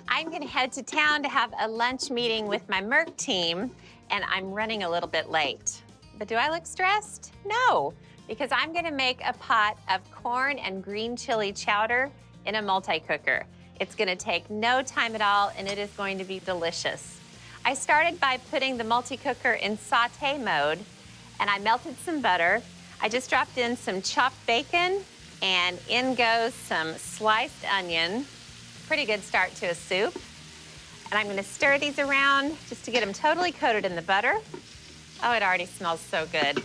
I'm gonna head to town to have a lunch meeting with my Merck team, and I'm running a little bit late. But do I look stressed? No, because I'm gonna make a pot of corn and green chili chowder in a multi-cooker. It's gonna take no time at all, and it is going to be delicious. I started by putting the multi-cooker in saute mode, and I melted some butter. I just dropped in some chopped bacon, and in goes some sliced onion. Pretty good start to a soup. And I'm gonna stir these around just to get them totally coated in the butter. Oh, it already smells so good.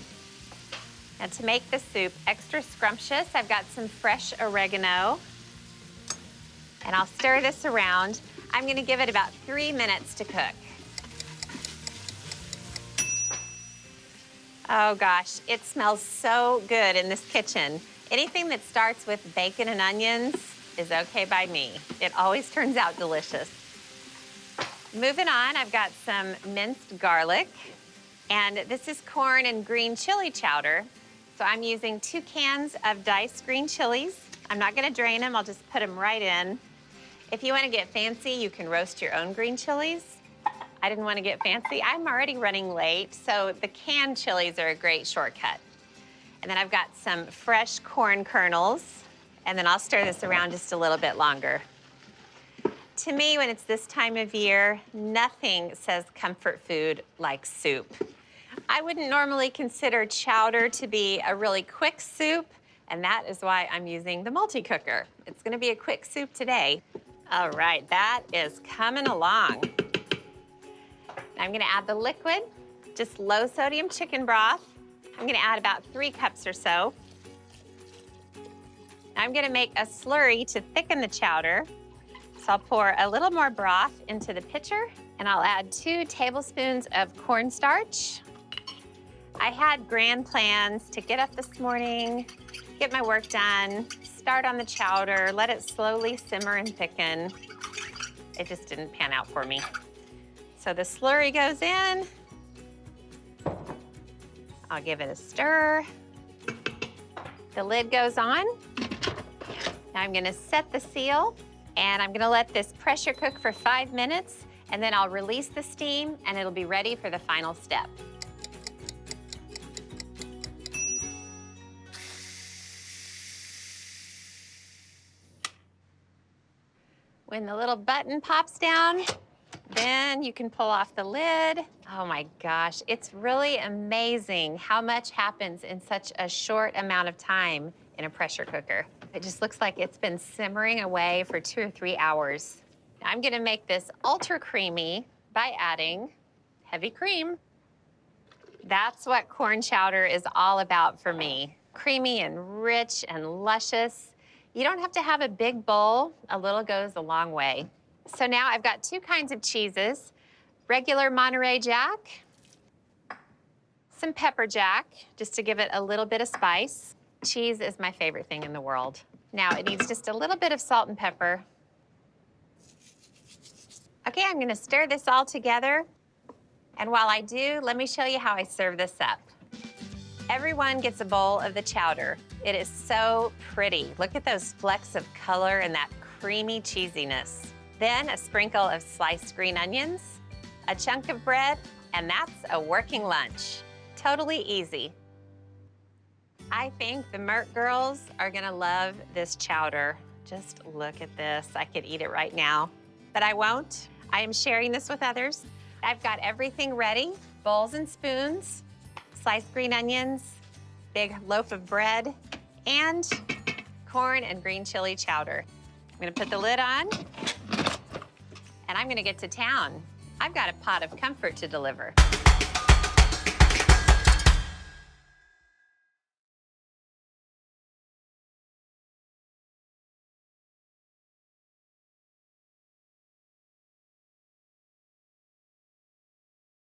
And to make the soup extra scrumptious, I've got some fresh oregano. And I'll stir this around. I'm gonna give it about 3 minutes to cook. Oh gosh, it smells so good in this kitchen. Anything that starts with bacon and onions is okay by me. It always turns out delicious. Moving on, I've got some minced garlic, and this is corn and green chili chowder. So I'm using 2 cans of diced green chilies. I'm not gonna drain them, I'll just put them right in. If you wanna get fancy, you can roast your own green chilies. I didn't want to get fancy. I'm already running late, so the canned chilies are a great shortcut. And then I've got some fresh corn kernels, and then I'll stir this around just a little bit longer. To me, when it's this time of year, nothing says comfort food like soup. I wouldn't normally consider chowder to be a really quick soup, and that is why I'm using the multi-cooker. It's gonna be a quick soup today. All right, that is coming along. I'm gonna add the liquid, just low sodium chicken broth. I'm gonna add about 3 cups or so. I'm gonna make a slurry to thicken the chowder. So I'll pour a little more broth into the pitcher, and I'll add 2 tablespoons of cornstarch. I had grand plans to get up this morning, get my work done, start on the chowder, let it slowly simmer and thicken. It just didn't pan out for me. So the slurry goes in. I'll give it a stir. The lid goes on. Now I'm gonna set the seal, and I'm gonna let this pressure cook for 5 minutes, and then I'll release the steam, and it'll be ready for the final step. When the little button pops down, then you can pull off the lid. Oh my gosh, it's really amazing how much happens in such a short amount of time in a pressure cooker. It just looks like it's been simmering away for 2 or 3 hours. I'm gonna make this ultra creamy by adding heavy cream. That's what corn chowder is all about for me. Creamy and rich and luscious. You don't have to have a big bowl. A little goes a long way. So now I've got 2 kinds of cheeses, regular Monterey Jack, some pepper jack, just to give it a little bit of spice. Cheese is my favorite thing in the world. Now it needs just a little bit of salt and pepper. Okay, I'm gonna stir this all together. And while I do, let me show you how I serve this up. Everyone gets a bowl of the chowder. It is so pretty. Look at those flecks of color and that creamy cheesiness. Then a sprinkle of sliced green onions, a chunk of bread, and that's a working lunch. Totally easy. I think the Merck girls are gonna love this chowder. Just look at this. I could eat it right now, but I won't. I am sharing this with others. I've got everything ready, bowls and spoons, sliced green onions, big loaf of bread, and corn and green chili chowder. I'm gonna put the lid on, and I'm gonna get to town. I've got a pot of comfort to deliver.